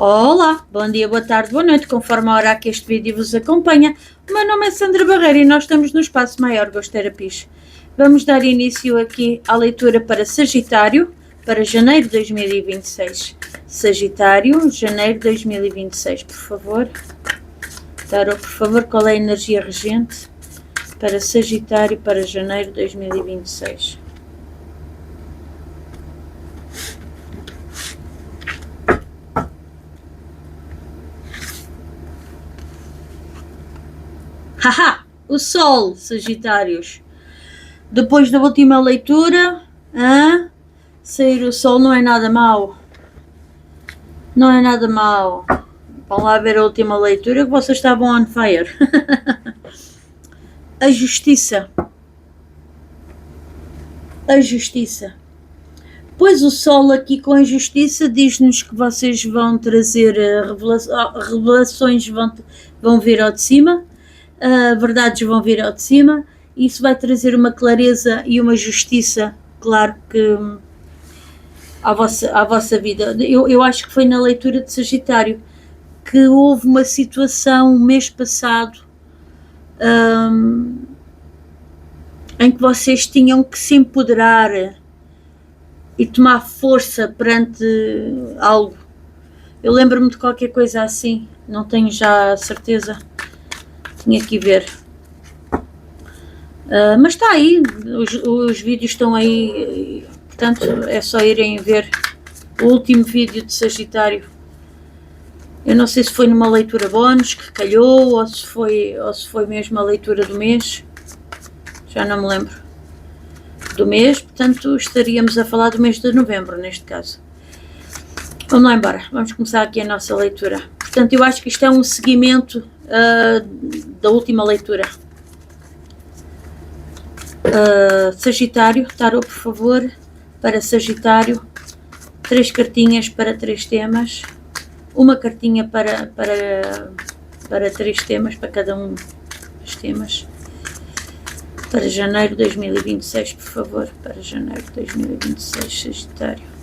Olá, bom dia, boa tarde, boa noite, conforme a hora que este vídeo vos acompanha. O meu nome é Sandra Barreira e nós estamos no Espaço Maior Gosto Terapis. Vamos dar início aqui à leitura para Sagitário, para janeiro de 2026. Sagitário, janeiro de 2026, por favor. Tarot, por favor, qual é a energia regente para Sagitário para janeiro de 2026? Haha! O Sol, Sagitários. Depois da última leitura, sair o Sol não é nada mau. Não é nada mau. Vão lá ver a última leitura que vocês estavam on fire. A Justiça. A Justiça. Pois o Sol aqui com a Justiça diz-nos que vocês vão trazer revelações, vão vir ao de cima. Verdades vão vir ao de cima, e isso vai trazer uma clareza e uma justiça, claro que à vossa vida. Eu acho que foi na leitura de Sagitário que houve uma situação mês passado em que vocês tinham que se empoderar e tomar força perante algo. Eu lembro-me de qualquer coisa assim, não tenho já certeza. Tinha que ver. Mas está aí, os vídeos estão aí, portanto é só irem ver o último vídeo de Sagitário. Eu não sei se foi numa leitura bónus que calhou, ou se foi mesmo a leitura do mês, já não me lembro do mês, portanto estaríamos a falar do mês de novembro neste caso. Vamos lá embora, vamos começar aqui a nossa leitura. Portanto, eu acho que isto é um seguimento da última leitura. Sagitário, tarot, por favor, para Sagitário. 3 cartinhas para 3 temas. Uma cartinha para 3 temas, para cada um dos temas. Para janeiro de 2026, por favor. Para janeiro de 2026, Sagitário.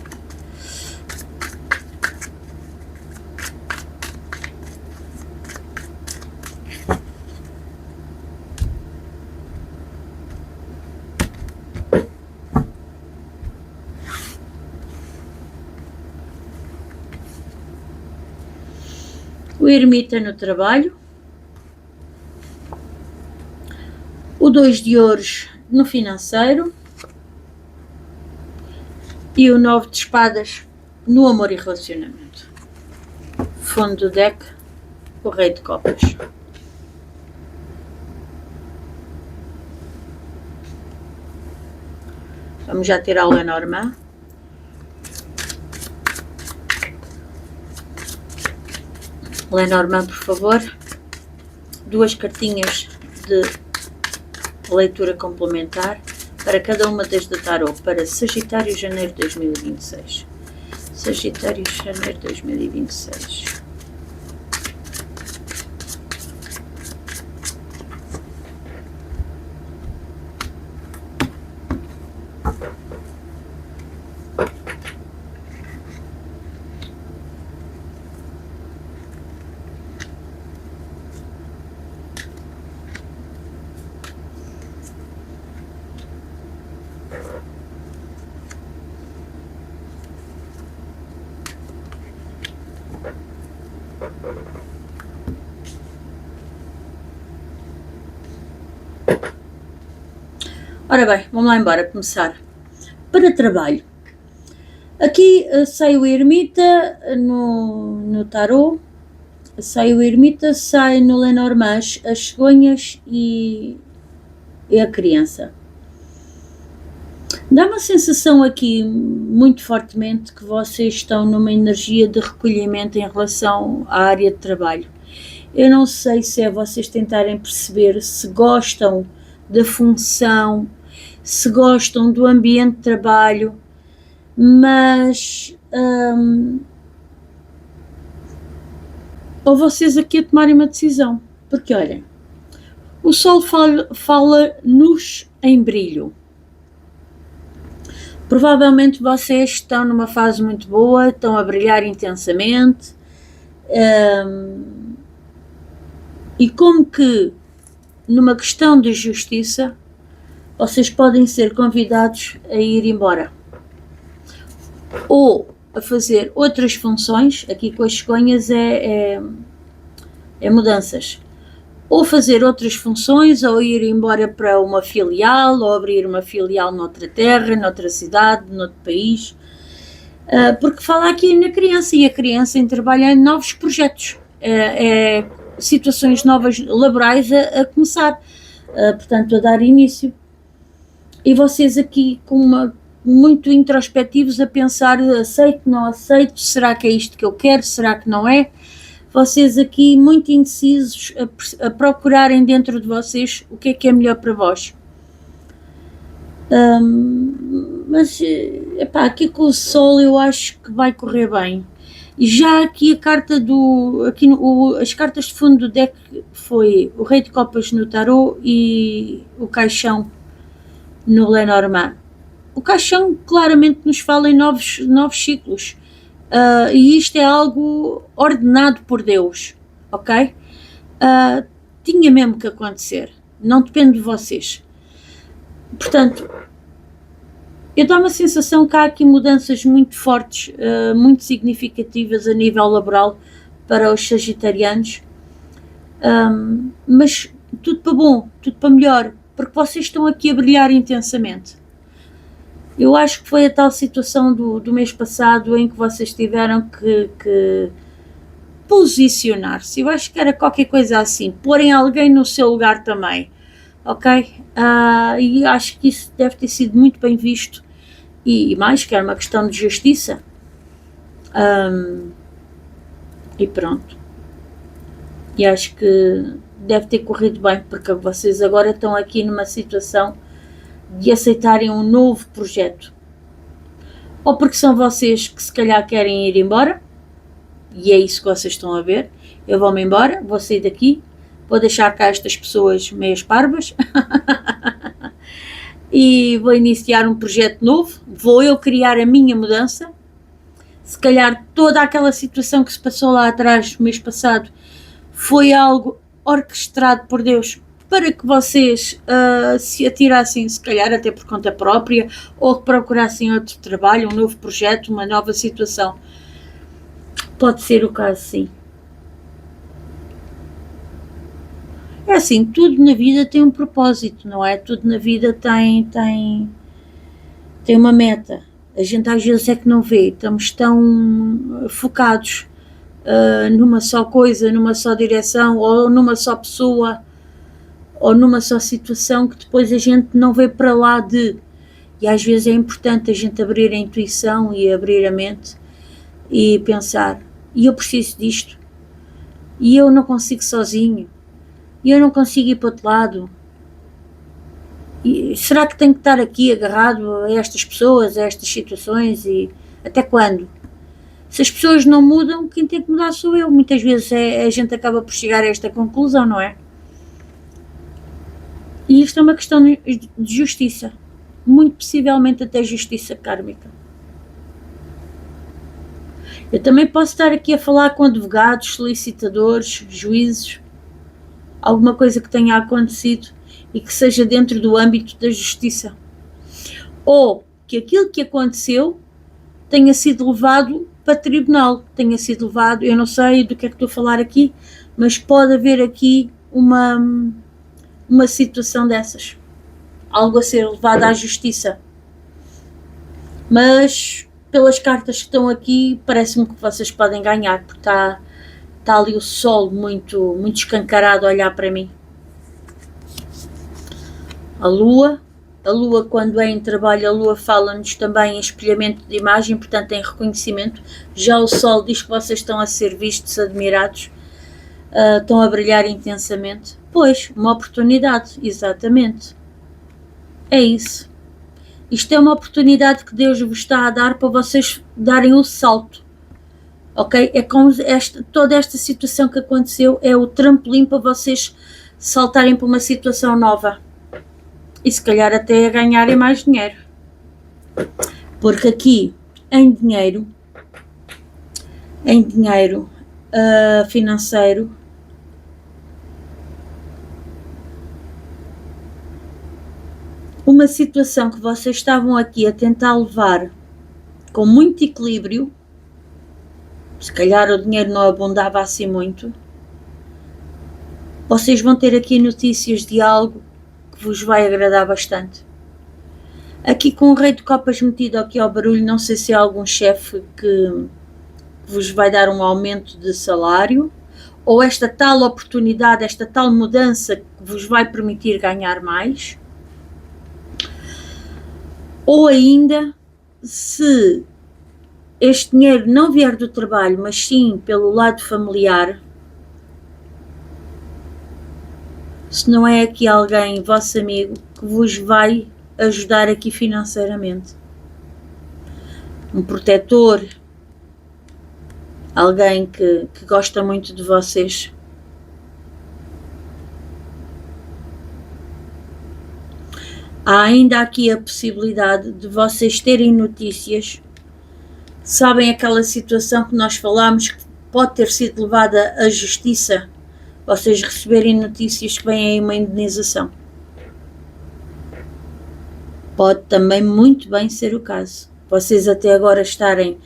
O Ermita no trabalho, o 2 de ouros no financeiro e o 9 de espadas no amor e relacionamento. Fundo do deck, o Rei de copas. Vamos já tirar o Lenormand. Lenormand, por favor. 2 cartinhas de leitura complementar para cada uma das da tarot para Sagitário, janeiro de 2026. Sagitário, janeiro de 2026. Ora bem, vamos lá embora, começar. Para trabalho. Aqui sai o Ermita no tarot, sai o Ermita, sai no Lenormand as cegonhas e a criança. Dá uma sensação aqui muito fortemente que vocês estão numa energia de recolhimento em relação à área de trabalho. Eu não sei se é vocês tentarem perceber se gostam da função, se gostam do ambiente de trabalho, mas ou vocês aqui a tomarem uma decisão, porque olhem, o Sol fala-nos em brilho. Provavelmente vocês estão numa fase muito boa, estão a brilhar intensamente, E como que, numa questão de justiça, vocês podem ser convidados a ir embora. Ou a fazer outras funções, aqui com as cegonhas é mudanças. Ou fazer outras funções, ou ir embora para uma filial, ou abrir uma filial noutra terra, noutra cidade, noutro país. Porque fala aqui na criança, e a criança em trabalhar em novos projetos, situações novas laborais a começar, portanto a dar início. E vocês aqui muito introspectivos a pensar, aceito, não aceito, será que é isto que eu quero, será que não é? Vocês aqui muito indecisos a procurarem dentro de vocês o que é melhor para vós. Mas, aqui com o Sol eu acho que vai correr bem. E já aqui a carta as cartas de fundo do deck foi o Rei de Copas no Tarot e o Caixão no Lenormand. O Caixão claramente nos fala em novos ciclos. E isto é algo ordenado por Deus, ok? Tinha mesmo que acontecer, não depende de vocês. Portanto, eu dou uma sensação que há aqui mudanças muito fortes, muito significativas a nível laboral para os sagitarianos, mas tudo para bom, tudo para melhor, porque vocês estão aqui a brilhar intensamente. Eu acho que foi a tal situação do mês passado em que vocês tiveram que posicionar-se. Eu acho que era qualquer coisa assim, porem alguém no seu lugar também, ok? E acho que isso deve ter sido muito bem visto, e mais que era uma questão de justiça. E pronto. E acho que deve ter corrido bem, porque vocês agora estão aqui numa situação de aceitarem um novo projeto. Ou porque são vocês que se calhar querem ir embora, e é isso que vocês estão a ver. Eu vou-me embora, vou sair daqui, vou deixar cá estas pessoas meias parvas e vou iniciar um projeto novo, vou eu criar a minha mudança. Se calhar toda aquela situação que se passou lá atrás, no mês passado, foi algo orquestrado por Deus para que vocês se atirassem, se calhar até por conta própria, ou que procurassem outro trabalho, um novo projeto, uma nova situação. Pode ser o caso, sim. É assim, tudo na vida tem um propósito, não é? Tudo na vida tem uma meta. A gente às vezes é que não vê, estamos tão focados numa só coisa, numa só direção, ou numa só pessoa, ou numa só situação, que depois a gente não vê para lá de. E às vezes é importante a gente abrir a intuição e abrir a mente e pensar, e eu preciso disto, e eu não consigo sozinho, e eu não consigo ir para o outro lado, e será que tenho que estar aqui agarrado a estas pessoas, a estas situações, e até quando? Se as pessoas não mudam, quem tem que mudar sou eu. Muitas vezes a gente acaba por chegar a esta conclusão, não é? E isto é uma questão de justiça, muito possivelmente até justiça kármica. Eu também posso estar aqui a falar com advogados, solicitadores, juízes, alguma coisa que tenha acontecido e que seja dentro do âmbito da justiça. Ou que aquilo que aconteceu tenha sido levado para tribunal, tenha sido levado, eu não sei do que é que estou a falar aqui, mas pode haver aqui uma situação dessas, algo a ser levado à justiça. Mas pelas cartas que estão aqui, parece-me que vocês podem ganhar, porque está ali o sol muito escancarado a olhar para mim. A lua quando é em trabalho, a lua fala-nos também em espelhamento de imagem, portanto em reconhecimento. Já o sol diz que vocês estão a ser vistos, admirados, estão a brilhar intensamente. Pois, uma oportunidade, exatamente. É isso. Isto é uma oportunidade que Deus vos está a dar para vocês darem o salto. Ok? É como toda esta situação que aconteceu é o trampolim para vocês saltarem para uma situação nova. E se calhar até a ganharem mais dinheiro. Porque aqui, em dinheiro, financeiro, uma situação que vocês estavam aqui a tentar levar com muito equilíbrio, se calhar o dinheiro não abundava assim muito, vocês vão ter aqui notícias de algo que vos vai agradar bastante. Aqui com o rei de copas metido aqui ao barulho, não sei se é algum chefe que vos vai dar um aumento de salário, ou esta tal oportunidade, esta tal mudança que vos vai permitir ganhar mais, ou ainda, se este dinheiro não vier do trabalho, mas sim pelo lado familiar, se não é aqui alguém, vosso amigo, que vos vai ajudar aqui financeiramente. Um protetor, alguém que gosta muito de vocês. Há ainda aqui a possibilidade de vocês terem notícias. Sabem aquela situação que nós falámos que pode ter sido levada à justiça? Vocês receberem notícias que vem aí uma indenização. Pode também muito bem ser o caso. Vocês até agora estarem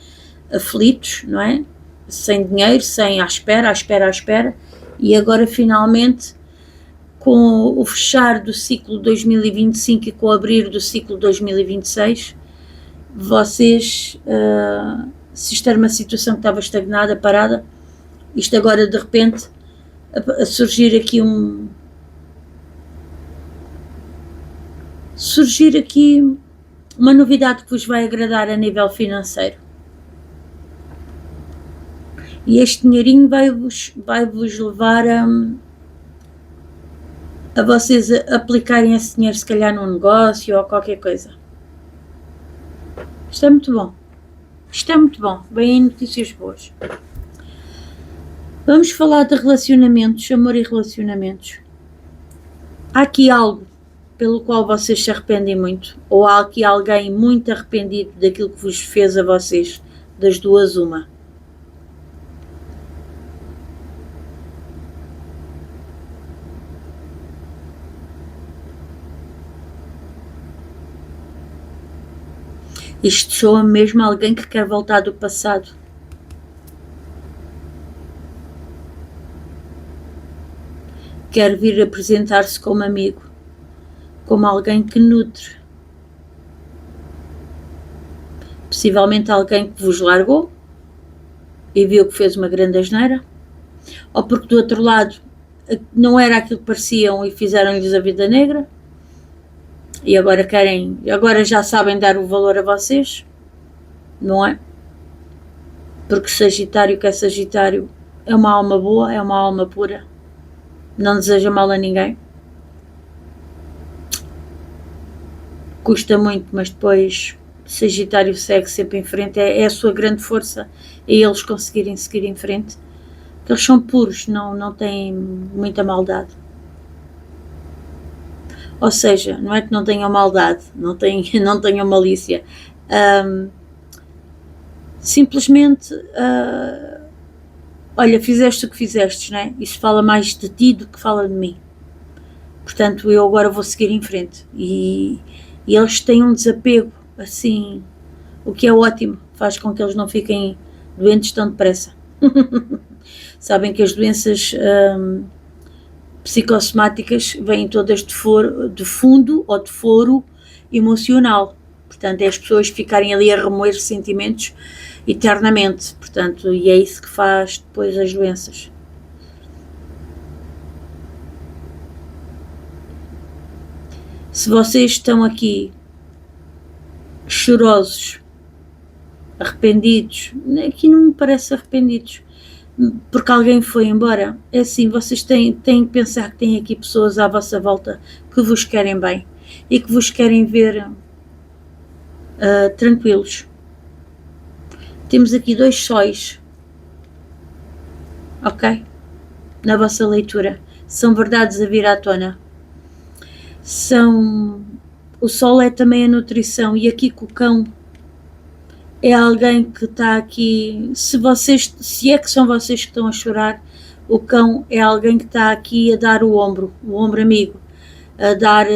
aflitos, não é? Sem dinheiro, sem à espera, e agora finalmente, com o fechar do ciclo 2025 e com o abrir do ciclo 2026, vocês, se isto era uma situação que estava estagnada, parada, isto agora de repente, a surgir aqui uma novidade que vos vai agradar a nível financeiro. E este dinheirinho vai-vos levar a vocês aplicarem esse dinheiro se calhar num negócio ou qualquer coisa. Isto é muito bom. Vêm notícias boas. Vamos falar de relacionamentos, amor e relacionamentos. Há aqui algo pelo qual vocês se arrependem muito, ou há aqui alguém muito arrependido daquilo que vos fez a vocês, das duas uma. Isto soa mesmo alguém que quer voltar do passado. Quer vir apresentar-se como amigo, como alguém que nutre. Possivelmente alguém que vos largou e viu que fez uma grande asneira, ou porque do outro lado não era aquilo que pareciam e fizeram-lhes a vida negra, e agora já sabem dar o valor a vocês, não é? Porque Sagitário, que é Sagitário, é uma alma boa, é uma alma pura, não deseja mal a ninguém. Custa muito, mas depois Sagitário segue sempre em frente, é a sua grande força, é eles conseguirem seguir em frente, porque eles são puros, não têm muita maldade. Ou seja, não é que não tenham maldade, não tenham malícia. Simplesmente, olha, fizeste o que fizeste, não é? Isso fala mais de ti do que fala de mim. Portanto, eu agora vou seguir em frente. E eles têm um desapego, assim, o que é ótimo, faz com que eles não fiquem doentes tão depressa. Sabem que as doenças psicossomáticas vêm todas de fundo ou de foro emocional. Portanto, é as pessoas ficarem ali a remoer sentimentos eternamente. Portanto, e é isso que faz depois as doenças. Se vocês estão aqui chorosos, arrependidos, aqui não me parece arrependidos, porque alguém foi embora, é assim, vocês têm que pensar que têm aqui pessoas à vossa volta que vos querem bem e que vos querem ver tranquilos. Temos aqui 2 sóis, ok? Na vossa leitura. São verdades a vir à tona. O sol é também a nutrição, e aqui com o cão é alguém que está aqui, se é que são vocês que estão a chorar, o cão é alguém que está aqui a dar o ombro amigo, a dar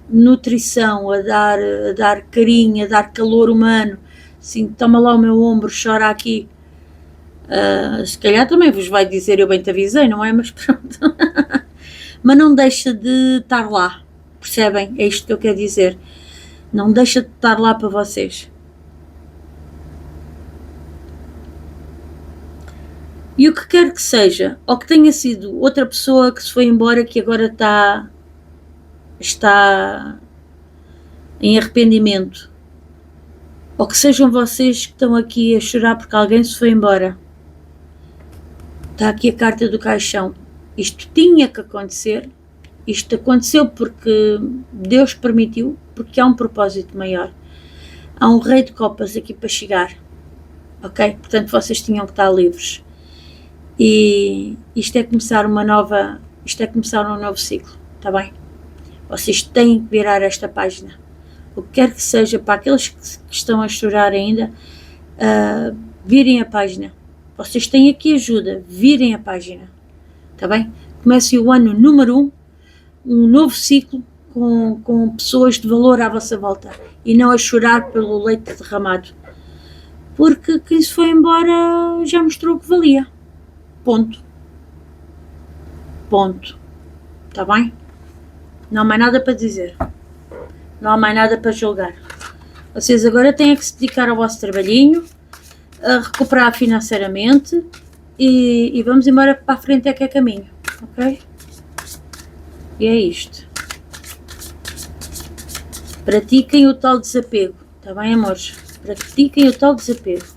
nutrição, a dar carinho, a dar calor humano. Assim, toma lá o meu ombro, chora aqui. Se calhar também vos vai dizer, eu bem te avisei, não é? Mas pronto. Mas não deixa de estar lá, percebem? É isto que eu quero dizer. Não deixa de estar lá para vocês. E o que quer que seja, ou que tenha sido outra pessoa que se foi embora, que agora está em arrependimento, ou que sejam vocês que estão aqui a chorar porque alguém se foi embora, está aqui a carta do caixão. Isto tinha que acontecer, isto aconteceu porque Deus permitiu, porque há um propósito maior. Há um rei de copas aqui para chegar, ok? Portanto, vocês tinham que estar livres. E isto é começar um novo ciclo, está bem? Vocês têm que virar esta página. O que quer que seja, para aqueles que estão a chorar ainda, virem a página. Vocês têm aqui ajuda, virem a página, está bem? Comecem o ano número 1, um novo ciclo com pessoas de valor à vossa volta e não a chorar pelo leite derramado. Porque quem se foi embora já mostrou que valia. Ponto. Está bem? Não há mais nada para dizer. Não há mais nada para julgar. Vocês agora têm que se dedicar ao vosso trabalhinho, a recuperar financeiramente e vamos embora para a frente é que é caminho. Ok? E é isto. Pratiquem o tal desapego. Está bem, amores? Pratiquem o tal desapego.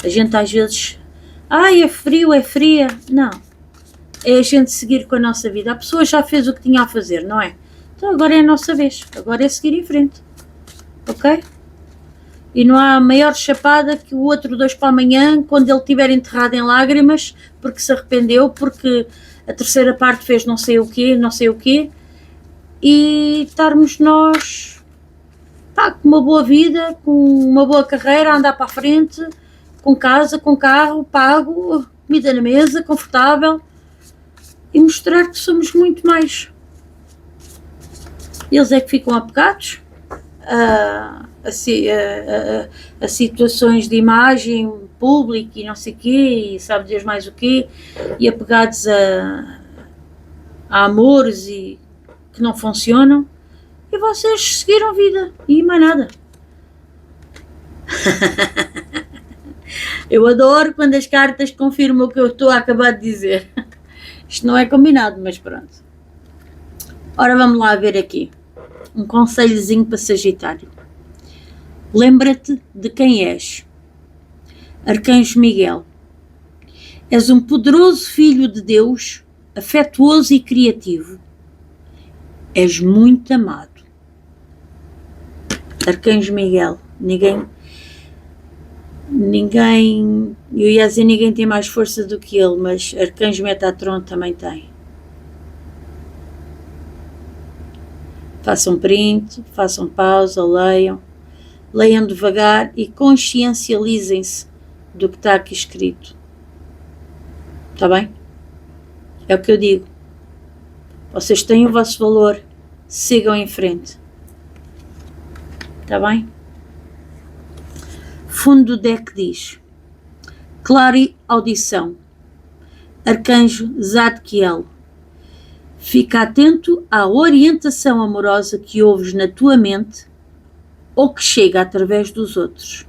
A gente às vezes... é frio, é fria. Não. É a gente seguir com a nossa vida. A pessoa já fez o que tinha a fazer, não é? Então agora é a nossa vez. Agora é seguir em frente. Ok? E não há maior chapada que o outro 2 para amanhã, quando ele estiver enterrado em lágrimas, porque se arrependeu, porque a terceira parte fez não sei o quê, e estarmos nós com uma boa vida, com uma boa carreira, a andar para a frente, com casa, com carro, pago, comida na mesa, confortável, e mostrar que somos muito mais. Eles é que ficam apegados a situações de imagem pública e não sei o quê, e sabe Deus mais o quê, e apegados a amores e que não funcionam, e vocês seguiram vida e mais nada. Eu adoro quando as cartas confirmam o que eu estou a acabar de dizer. Isto não é combinado, mas pronto. Ora, vamos lá ver aqui. Um conselhozinho para Sagitário. Lembra-te de quem és. Arcanjo Miguel. És um poderoso filho de Deus, afetuoso e criativo. És muito amado. Arcanjo Miguel. Ninguém, eu ia dizer ninguém tem mais força do que ele, mas Arcanjo Metatron também tem. Façam print, façam pausa, leiam devagar e consciencializem-se do que está aqui escrito. Está bem? É o que eu digo. Vocês têm o vosso valor, sigam em frente. Está bem? Fundo do deck diz: Clareaudição. Arcanjo Zadkiel. Fica atento à orientação amorosa que ouves na tua mente ou que chega através dos outros.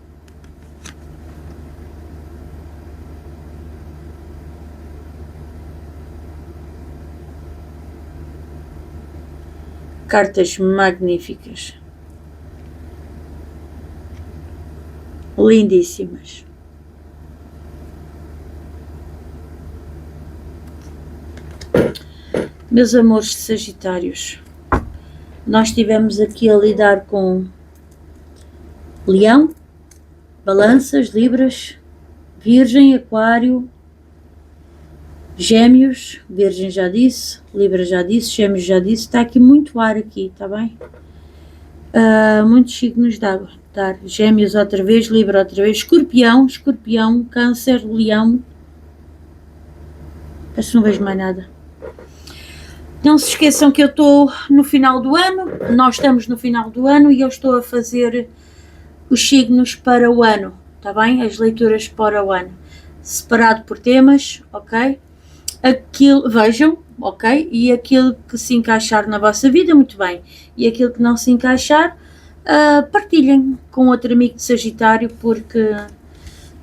Cartas magníficas. Lindíssimas. Meus amores de Sagitários, nós estivemos aqui a lidar com Leão, Balanças, Libras, Virgem, Aquário, Gêmeos, Virgem já disse, Libra já disse, Gêmeos já disse, está aqui muito ar aqui, está bem? Muitos signos de água. despertar. Gêmeos outra vez, Libra outra vez, Escorpião, Câncer, Leão. Parece que não vejo mais nada. Não se esqueçam que eu estou no final do ano, nós estamos no final do ano e eu estou a fazer os signos para o ano, está bem? As leituras para o ano, separado por temas, ok? Vejam, ok? E aquilo que se encaixar na vossa vida, muito bem. E aquilo que não se encaixar, partilhem com outro amigo de Sagitário, porque,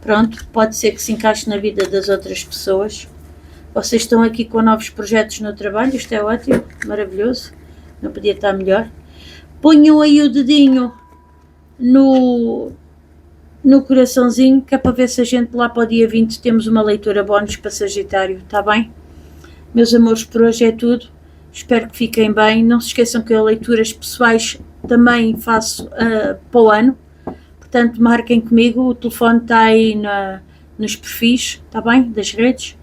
pronto, pode ser que se encaixe na vida das outras pessoas. Vocês estão aqui com novos projetos no trabalho, isto é ótimo, maravilhoso, não podia estar melhor. Ponham aí o dedinho no coraçãozinho, que é para ver se a gente lá para o dia 20 temos uma leitura bónus para Sagitário, está bem? Meus amores, por hoje é tudo, espero que fiquem bem, não se esqueçam que eu leituras pessoais também faço para o ano, portanto marquem comigo, o telefone está aí nos perfis, está bem, das redes.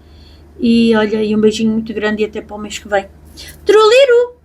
E olha, um beijinho muito grande e até para o mês que vem. Troliro!